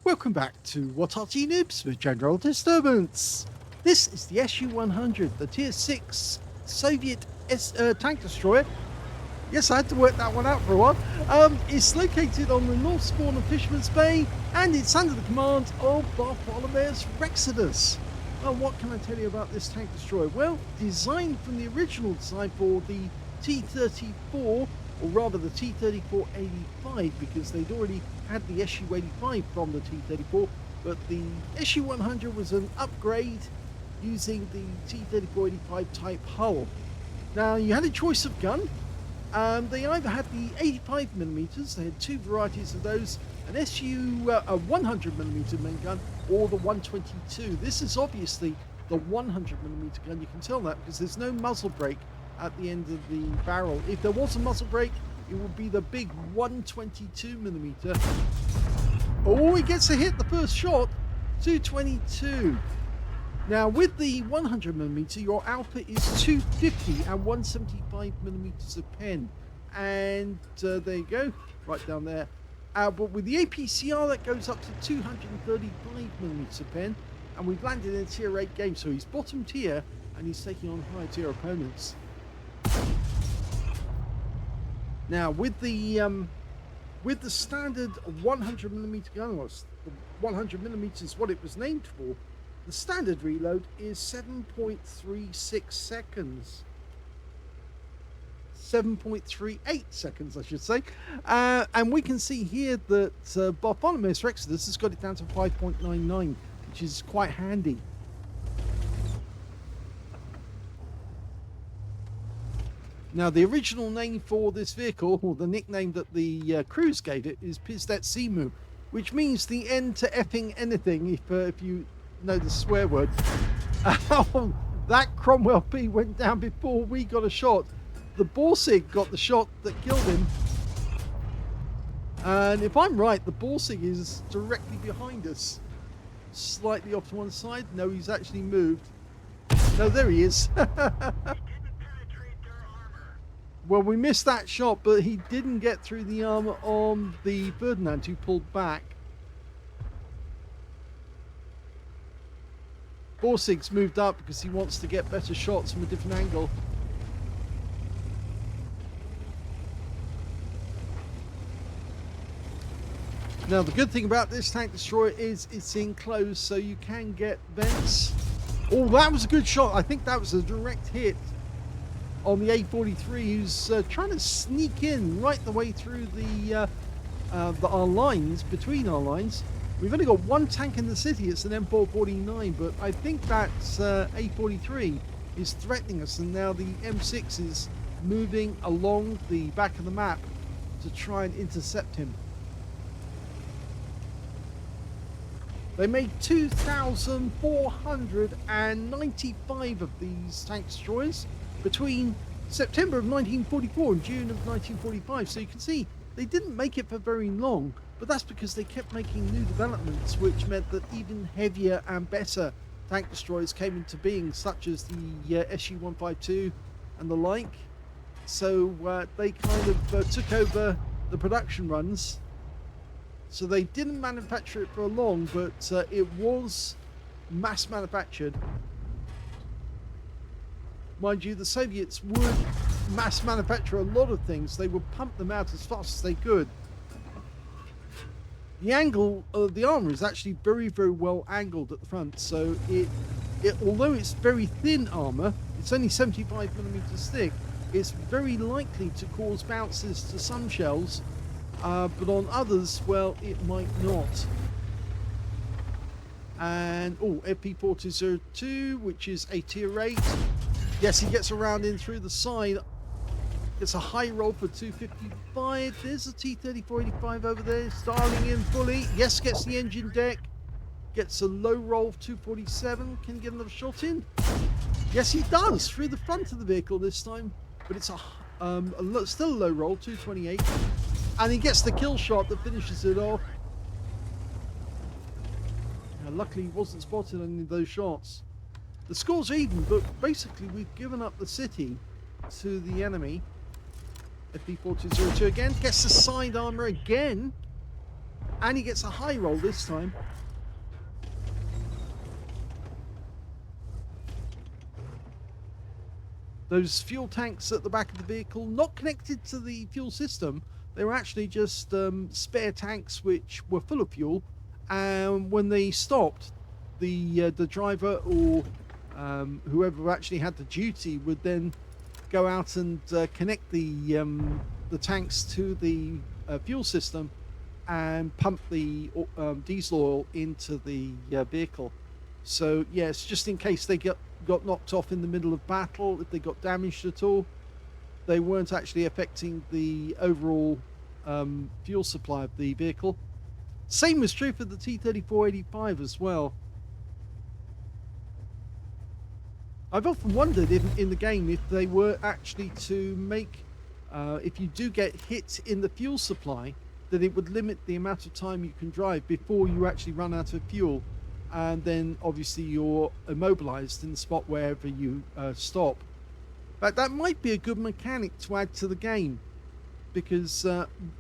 Welcome back to What Arty Noobs with General Disturbance. This is the SU-100, the Tier 6 Soviet tank destroyer. Yes, I had to work that one out for a while. It's located on the north spawn of Fisherman's Bay, and it's under the command of BertholomaeusRexodus. Well, what can I tell you about this tank destroyer? Well, designed from the original design for the T-34, or rather the T-34-85, because they'd already had the SU-85 from the T-34, but the SU-100 was an upgrade using the T-34-85 type hull. Now, you had a choice of gun. They either had the 85mm, they had two varieties of those, an a 100mm main gun, or the 122. This is obviously the 100mm gun. You can tell that because there's no muzzle brake at the end of the barrel. If there was a muzzle brake, it would be the big 122mm. Oh, he gets a hit the first shot, 222. Now, with the 100mm, your output is 250 and 175mm of pen. And there you go, right down there. But with the APCR, that goes up to 235mm of pen. And we've landed in a tier 8 game, so he's bottom tier and he's taking on higher tier opponents. Now, with the standard 100mm gun, or 100mm is what it was named for, the standard reload is 7.36 seconds. 7.38 seconds, I should say. And we can see here that BertholomaeusRexodus has got it down to 5.99, which is quite handy. Now, the original name for this vehicle, or the nickname that the crews gave it, is Pizdet Simu, which means the end to effing anything, if you know the swear word. That Cromwell P went down before we got a shot. The Borsig got the shot that killed him. And if I'm right, the Borsig is directly behind us. Slightly off to one side. No, he's actually moved. No, there he is. Well, we missed that shot, but he didn't get through the armor on the Ferdinand, who pulled back. Borsig's moved up because he wants to get better shots from a different angle. Now, the good thing about this tank destroyer is it's enclosed, so you can get vents. Oh, that was a good shot. I think that was a direct hit on the A43, who's trying to sneak in right the way through our lines, between our lines. We've only got one tank in the city, it's an M449, but I think that A43 is threatening us, and now the M6 is moving along the back of the map to try and intercept him. They made 2,495 of these tank destroyers between September of 1944 and June of 1945, so you can see they didn't make it for very long, but that's because they kept making new developments, which meant that even heavier and better tank destroyers came into being, such as the SU-152 and the like. So they kind of took over the production runs. So they didn't manufacture it for long, but it was mass manufactured. Mind you, the Soviets would mass manufacture a lot of things. They would pump them out as fast as they could. The angle of the armor is actually very, very well angled at the front. So although it's very thin armor, it's only 75mm thick, it's very likely to cause bounces to some shells, but on others, well, it might not. And, oh, FP4002, which is a tier 8. Yes, he gets around in through the side. It's a high roll for 255. There's a T-34-85 over there, styling in fully. Yes, gets the engine deck. Gets a low roll of 247. Can he get another shot in? Yes, he does, through the front of the vehicle this time. But it's still a low roll, 228. And he gets the kill shot that finishes it off. Now, luckily, he wasn't spotted on any of those shots. The score's even, but basically we've given up the city to the enemy. FP4002 again, gets the side armor again. And he gets a high roll this time. Those fuel tanks at the back of the vehicle, not connected to the fuel system. They were actually just spare tanks which were full of fuel. And when they stopped, the driver or whoever actually had the duty would then go out and connect the tanks to the fuel system and pump the diesel oil into the vehicle. So yes, just in case they got knocked off in the middle of battle, if they got damaged at all, they weren't actually affecting the overall fuel supply of the vehicle. Same was true for the T-3485 as well. I've often wondered in the game if they were actually to make, if you do get hit in the fuel supply, that it would limit the amount of time you can drive before you actually run out of fuel. And then obviously you're immobilized in the spot wherever you stop. But that might be a good mechanic to add to the game, because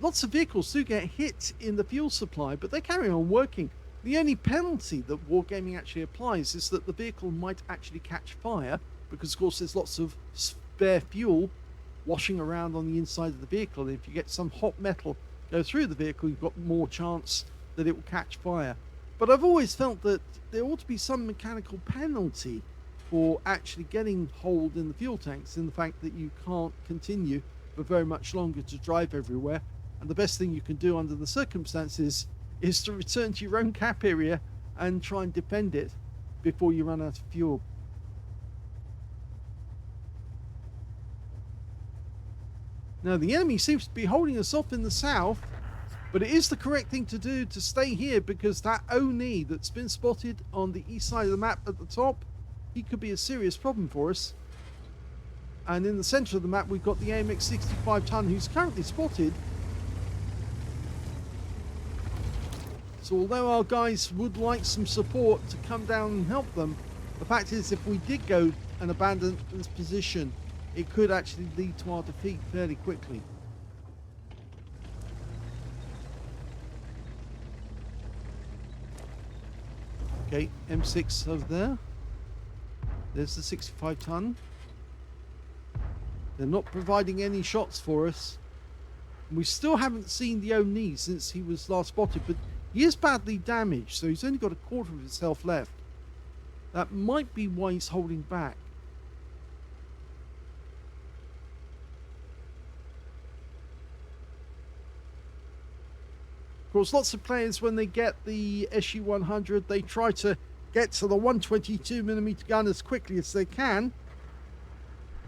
lots of vehicles do get hit in the fuel supply, but they carry on working. The only penalty that Wargaming actually applies is that the vehicle might actually catch fire, because of course there's lots of spare fuel washing around on the inside of the vehicle. If you get some hot metal go through the vehicle, you've got more chance that it will catch fire. But I've always felt that there ought to be some mechanical penalty for actually getting hold in the fuel tanks, in the fact that you can't continue for very much longer to drive everywhere. And the best thing you can do under the circumstances is to return to your own cap area and try and defend it before you run out of fuel. Now the enemy seems to be holding us off in the south, but it is the correct thing to do to stay here, because that Oni that's been spotted on the east side of the map at the top, he could be a serious problem for us. And in the center of the map we've got the AMX 65 ton who's currently spotted. So although our guys would like some support to come down and help them, the fact is if we did go and abandon this position, it could actually lead to our defeat fairly quickly. Okay, M6 over there. There's the 65 ton. They're not providing any shots for us. We still haven't seen the Oni since he was last spotted, but he is badly damaged, so he's only got a quarter of his health left. That might be why he's holding back. Of course, lots of players, when they get the SU-100, they try to get to the 122mm gun as quickly as they can.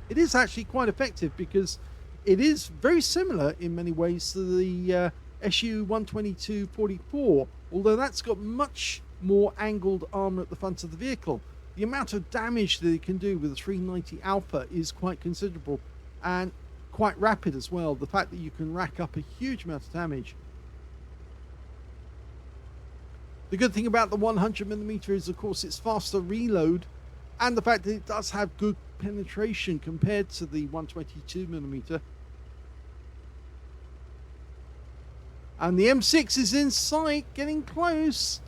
It is actually quite effective, because it is very similar in many ways to the SU-12244, although that's got much more angled armor at the front of the vehicle. The amount of damage that it can do with a 390 Alpha is quite considerable, and quite rapid as well. The fact that you can rack up a huge amount of damage. The good thing about the 100mm is, of course, it's faster reload, and the fact that it does have good penetration compared to the 122mm. And the M6 is in sight, getting close.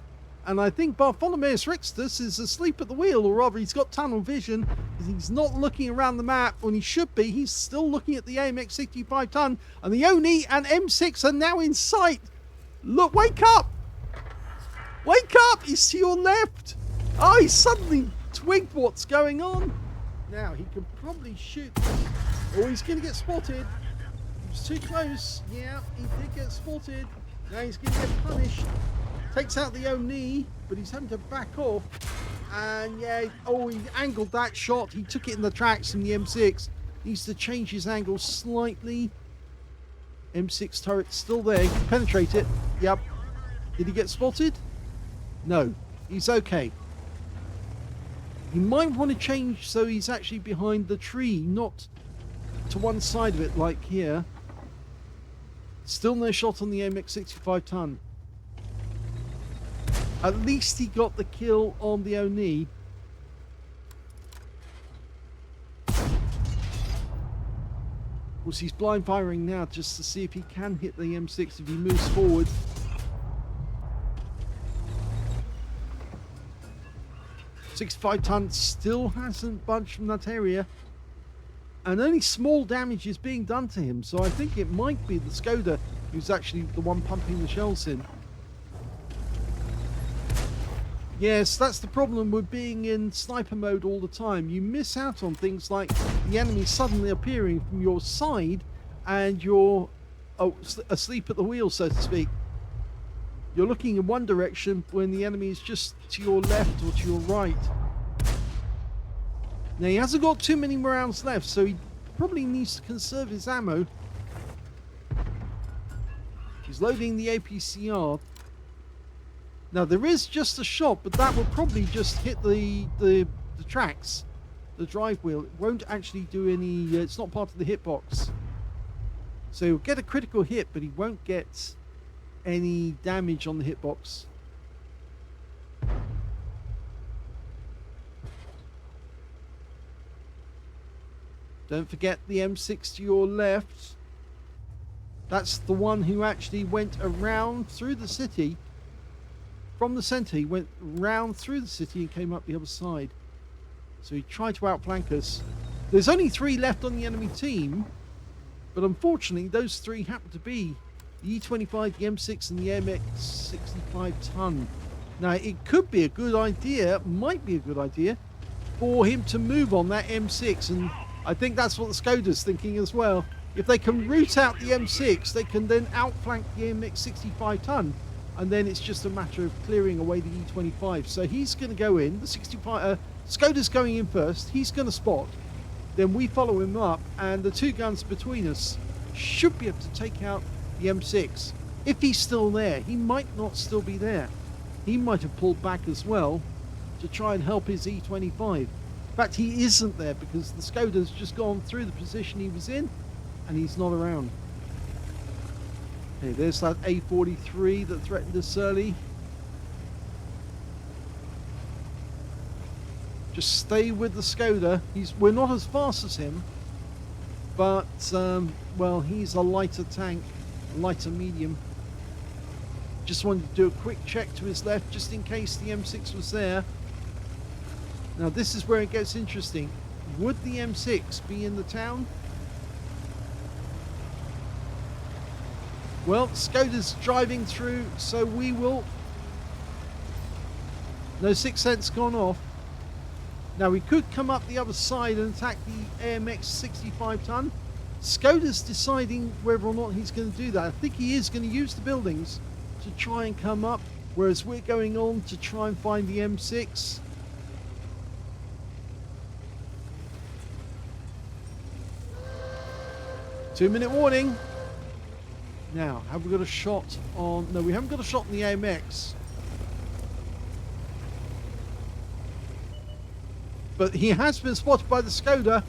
And I think BertholomaeusRexodus is asleep at the wheel, or rather he's got tunnel vision, because he's not looking around the map when he should be. He's still looking at the AMX 65 ton, and the Oni and M6 are now in sight. Look, wake up! Wake up! He's to your left! Oh, he suddenly twigged what's going on. Now, he can probably shoot. Oh, he's going to get spotted. He was too close. Yeah, he did get spotted. Now he's going to get punished. Takes out the Oni, but he's having to back off. And yeah, oh, he angled that shot. He took it in the tracks from the M6. Needs to change his angle slightly. M6 turret still there. He can penetrate it. Yep. Did he get spotted? No. He's okay. You might want to change so he's actually behind the tree, not to one side of it like here. Still no shot on the AMX 65 ton. At least he got the kill on the Oni. Of course, he's blind firing now just to see if he can hit the M6 if he moves forward. 65-ton still hasn't budged from that area. And only small damage is being done to him. So I think it might be the Skoda who's actually the one pumping the shells in. Yes, that's the problem with being in sniper mode all the time. You miss out on things like the enemy suddenly appearing from your side and you're asleep at the wheel, so to speak. You're looking in one direction when the enemy is just to your left or to your right. Now, he hasn't got too many rounds left, so he probably needs to conserve his ammo. He's loading the APCR. Now, there is just a shot, but that will probably just hit the tracks, the drive wheel. It won't actually do any... it's not part of the hitbox. So he'll get a critical hit, but he won't get any damage on the hitbox. Don't forget the M6 to your left. That's the one who actually went around through the city. From the centre, he went round through the city and came up the other side. So he tried to outflank us. There's only 3 left on the enemy team, but unfortunately those 3 happen to be the E25, the M6 and the MX 65-ton. Now it could be a good idea, might be a good idea, for him to move on that M6, and I think that's what the Skoda's thinking as well. If they can root out the M6, they can then outflank the MX 65-ton. And then it's just a matter of clearing away the E25. So he's going to go in. The 65, Skoda's going in first. He's going to spot. Then we follow him up. And the 2 guns between us should be able to take out the M6. If he's still there. He might not still be there. He might have pulled back as well to try and help his E25. In fact, he isn't there because the Skoda's just gone through the position he was in. And he's not around. Okay, there's that A43 that threatened us early. Just stay with the Skoda. We're not as fast as him, but well, he's a lighter tank, a lighter medium. Just wanted to do a quick check to his left, just in case the M6 was there. Now this is where it gets interesting. Would the M6 be in the town? Well, Skoda's driving through, so we will... No, 6 cents gone off. Now, we could come up the other side and attack the AMX 65-ton. Skoda's deciding whether or not he's going to do that. I think he is going to use the buildings to try and come up, whereas we're going on to try and find the M6. Two-minute warning. Now, have we got a shot on... No, we haven't got a shot on the AMX. But he has been spotted by the Skoda.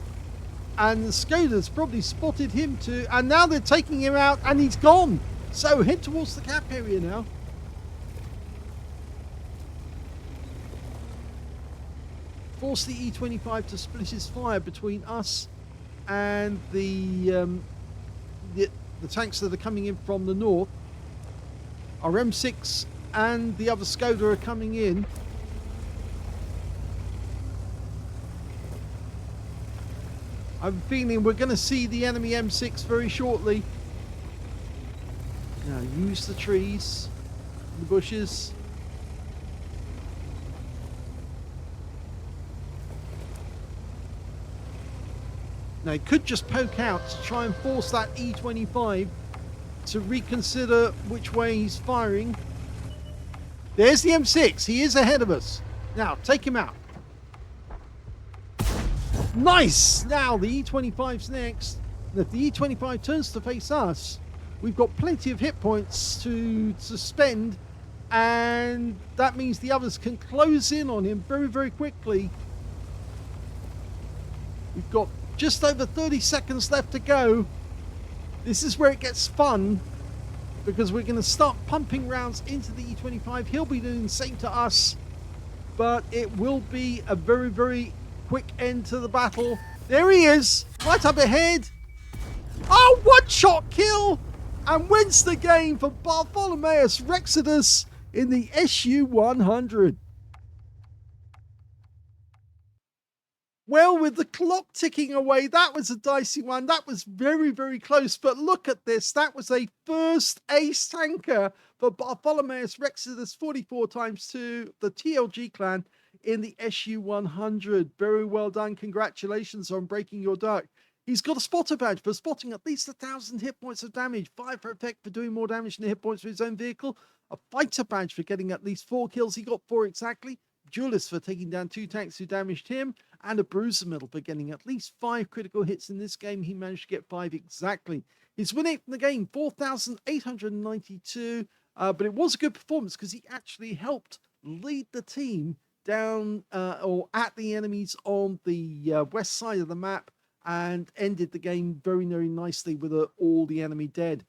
And the Skoda's probably spotted him too. And now they're taking him out and he's gone. So head towards the cap area now. Force the E25 to split his fire between us and the tanks that are coming in from the north. Our M6 and the other Skoda are coming in. I'm feeling we're going to see the enemy M6 very shortly. Now use the trees, the bushes. Now he could just poke out to try and force that E25 to reconsider which way he's firing. There's the M6. He is ahead of us. Now take him out. Nice! Now the E25's next. And if the E25 turns to face us, we've got plenty of hit points to spend, and that means the others can close in on him very, very quickly. We've got just over 30 seconds left to go. This is where it gets fun, because we're going to start pumping rounds into the E25. He'll be doing the same to us, but it will be a very, very quick end to the battle. There he is, right up ahead. Oh, one-shot kill, and wins the game for BertholomaeusRexodus in the SU-100. Well, with the clock ticking away, that was a dicey one. That was very, very close. But look at this. That was a first ace tanker for BertholomaeusRexodus44x2, the TLG clan in the SU-100. Very well done. Congratulations on breaking your duck. He's got a spotter badge for spotting at least 1,000 hit points of damage, 5 for effect for doing more damage than the hit points for his own vehicle, a fighter badge for getting at least 4 kills. He got 4 exactly. Duelist for taking down 2 tanks who damaged him, and a bruiser medal for getting at least 5 critical hits in this game. He managed to get 5 exactly. His win rate in the game, 4,892, but it was a good performance because he actually helped lead the team down or at the enemies on the west side of the map and ended the game very, very nicely with all the enemy dead.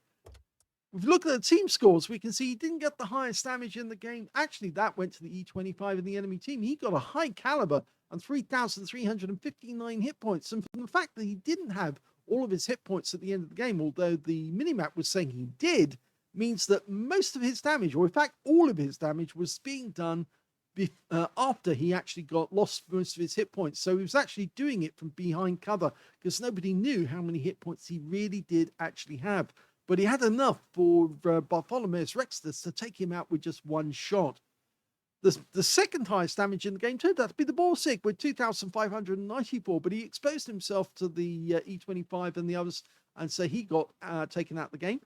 If you look at the team scores, we can see he didn't get the highest damage in the game. Actually, that went to the E25 in the enemy team. He got a high caliber and 3,359 hit points. And from the fact that he didn't have all of his hit points at the end of the game, although the minimap was saying he did, means that most of his damage, or in fact all of his damage, was being done after he actually lost most of his hit points. So he was actually doing it from behind cover because nobody knew how many hit points he really did actually have. But he had enough for BertholomaeusRexodus to take him out with just 1 shot. The second highest damage in the game turned out to be the Borsig with 2,594, but he exposed himself to the E25 and the others, and so he got taken out of the game.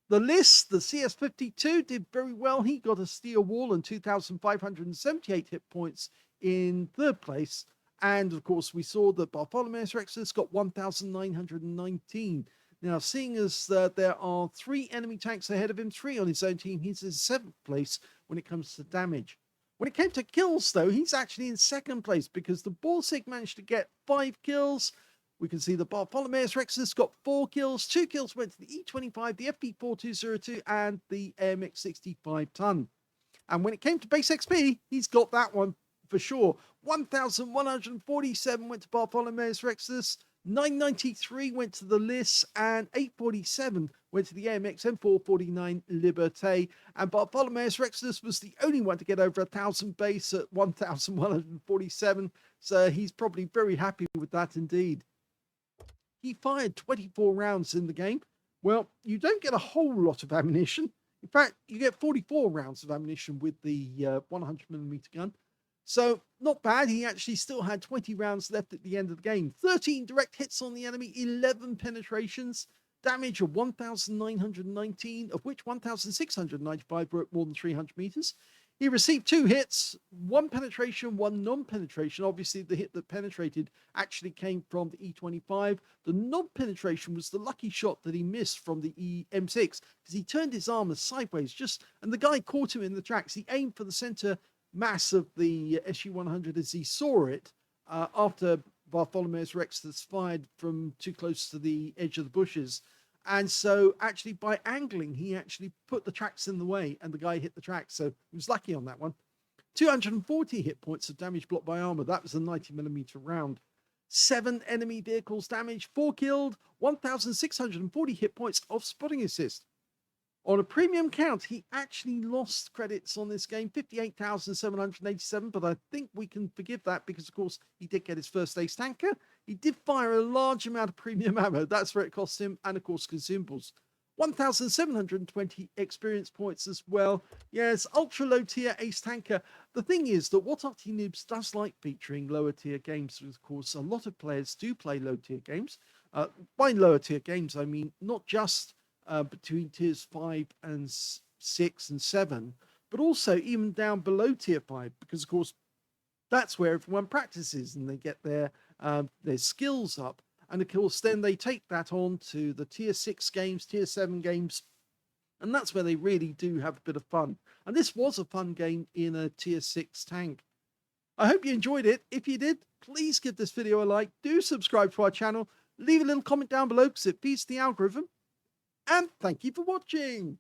The list, the CS52, did very well. He got a steel wall and 2,578 hit points in 3rd place. And of course, we saw that BertholomaeusRexodus got 1,919. Now, seeing as there are 3 enemy tanks ahead of him, 3 on his own team, he's in 7th place when it comes to damage. When it came to kills, though, he's actually in 2nd place because the Borsig managed to get 5 kills. We can see the BertholomaeusRexodus got 4 kills. 2 kills went to the E25, the FP4202, and the AMX65 ton. And when it came to base XP, he's got that one for sure. 1,147 went to BertholomaeusRexodus. 993 went to the list, and 847 went to the AMX M449 Liberté. And BertholomaeusRexodus was the only one to get over 1,000 base at 1,147. So he's probably very happy with that indeed. He fired 24 rounds in the game. Well, you don't get a whole lot of ammunition. In fact, you get 44 rounds of ammunition with the 100mm gun. So, not bad. He actually still had 20 rounds left at the end of the game. 13 direct hits on the enemy, 11 penetrations, damage of 1,919, of which 1,695 were at more than 300 meters. He received 2 hits, 1 penetration, 1 non-penetration. Obviously, the hit that penetrated actually came from the E25. The non-penetration was the lucky shot that he missed from the M6 because he turned his armor sideways and the guy caught him in the tracks. He aimed for the center mass of the SU-100 as he saw it after BertholomaeusRexodus fired from too close to the edge of the bushes. And so actually by angling, he actually put the tracks in the way and the guy hit the tracks. So he was lucky on that one. 240 hit points of damage blocked by armor. That was a 90mm round. 7 enemy vehicles damaged, 4 killed, 1,640 hit points of spotting assist. On a premium count, he actually lost credits on this game, 58,787, but I think we can forgive that because, of course, he did get his first ace tanker. He did fire a large amount of premium ammo. That's where it cost him, and, of course, consumables. 1,720 experience points as well. Yes, ultra-low tier ace tanker. The thing is that what Arty Noobs does like featuring lower tier games, of course, a lot of players do play low tier games. By lower tier games, I mean not just between tiers 5 and 6 and 7, but also even down below tier 5, because of course that's where everyone practices and they get their skills up, and of course then they take that on to the tier 6 games, tier 7 games, and that's where they really do have a bit of fun. And this was a fun game in a tier 6 tank. I hope you enjoyed it. If you did, please give this video a like, do subscribe to our channel, leave a little comment down below because it feeds the algorithm. And thank you for watching.